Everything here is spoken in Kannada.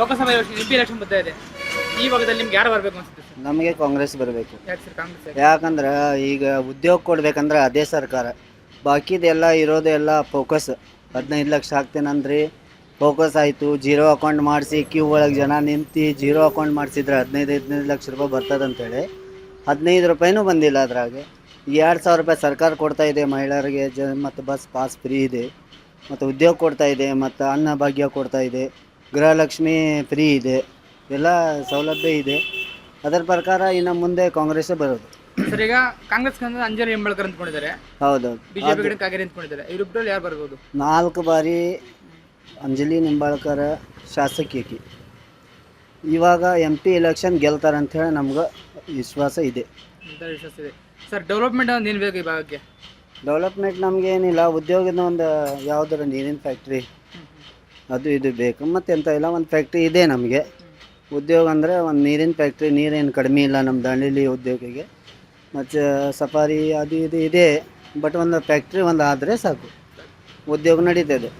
ಲೋಕಸಭಾ MP ಎಲೆಕ್ಷನ್ ಬರ್ತಾ ಇದೆ. ಈ ಭಾಗದಲ್ಲಿ ನಿಮ್ಗೆ ಯಾರು ಬರಬೇಕು ಅನ್ಸುತ್ತೆ ಸರ್? ನಮಗೆ ಕಾಂಗ್ರೆಸ್ ಬರಬೇಕು. ಯಾಕೆ ಸರ್ ಕಾಂಗ್ರೆಸ್? ಯಾಕಂದ್ರೆ ಈಗ ಉದ್ಯೋಗ ಕೊಡ್ಬೇಕಂದ್ರೆ ಅದೇ ಸರ್ಕಾರ, ಬಾಕಿದೆಲ್ಲ ಇರೋದೆಲ್ಲ ಫೋಕಸ್ 15 ಲಕ್ಷ ಹಾಕ್ತೇನಂದ್ರಿ, ಫೋಕಸ್ ಆಯಿತು. ಜೀರೋ ಅಕೌಂಟ್ ಮಾಡಿಸಿ ಕ್ಯೂ ಒಳಗೆ ಜನ ನಿಂತು ಜೀರೋ ಅಕೌಂಟ್ ಮಾಡಿಸಿದ್ರೆ 15 ಲಕ್ಷ ರೂಪಾಯಿ ಬರ್ತದಂತೇಳಿ 15 ರೂಪಾಯಿನೂ ಬಂದಿಲ್ಲ. ಅದ್ರಾಗೆ 2,000 ರೂಪಾಯಿ ಸರ್ಕಾರ ಕೊಡ್ತಾ ಇದೆ ಮಹಿಳೆಯರಿಗೆ, ಮತ್ತು ಬಸ್ ಪಾಸ್ ಫ್ರೀ ಇದೆ, ಮತ್ತು ಉದ್ಯೋಗ ಕೊಡ್ತಾ ಇದೆ, ಮತ್ತು ಅನ್ನ ಭಾಗ್ಯ ಕೊಡ್ತಾ ಇದೆ, ಗೃಹಲಕ್ಷ್ಮಿ ಫ್ರೀ ಇದೆ, ಎಲ್ಲ ಸೌಲಭ್ಯ ಇದೆ. ಅದರ ಪ್ರಕಾರ ಇನ್ನು ಮುಂದೆ ಕಾಂಗ್ರೆಸ್ಸೇ ಬರೋದು. ಸರ್ ಈಗ ಕಾಂಗ್ರೆಸ್ ಅಂಜಲಿ ನಿಂಬಾಳ್ಕರ್ ಅಂದ್ಕೊಂಡಿದ್ದಾರೆ, ಹೌದೌದು. ಬಿಜೆಪಿ ಕಡೆ ಕಾಗೇರಿ ಅಂದ್ಕೊಂಡಿದ್ದಾರೆ. ಇವರಿಬ್ಬರಲ್ಲಿ ಯಾರು ಬರ್ಬೋದು? 4 ಬಾರಿ ಅಂಜಲಿ ನಿಂಬಾಳ್ಕರ್ ಶಾಸಕಿ ಇವಾಗ MP ಎಲೆಕ್ಷನ್ ಗೆಲ್ತಾರಂಥೇಳಿ ನಮ್ಗೆ ವಿಶ್ವಾಸ ಇದೆ. ಅಂತ ವಿಶ್ವಾಸ ಇದೆ. ಸರ್ ಡೆವಲಪ್ಮೆಂಟ್ ಒಂದು ಏನು ಬೇಕು ಈ ಭಾಗಕ್ಕೆ? ಡೆವಲಪ್ಮೆಂಟ್ ನಮಗೇನಿಲ್ಲ, ಉದ್ಯೋಗದ ಒಂದು ಯಾವುದರ ನೀರಿನ ಫ್ಯಾಕ್ಟ್ರಿ ಅದು ಇದು ಬೇಕು. ಮತ್ತೆಂತ ಇಲ್ಲ, ಒಂದು ಫ್ಯಾಕ್ಟ್ರಿ ಇದೆ ನಮಗೆ. ಉದ್ಯೋಗ ಅಂದರೆ ಒಂದು ನೀರಿನ ಫ್ಯಾಕ್ಟ್ರಿ, ನೀರೇನು ಕಡಿಮೆ ಇಲ್ಲ ನಮ್ಮ ದಾಂಡೇಲಿ ಉದ್ಯೋಗಿಗೆ. ಮತ್ತು ಸಫಾರಿ ಅದು ಇದು ಇದೆ, ಬಟ್ ಒಂದು ಫ್ಯಾಕ್ಟ್ರಿ ಒಂದು ಆದರೆ ಸಾಕು, ಉದ್ಯೋಗ ನಡೀತದೆ.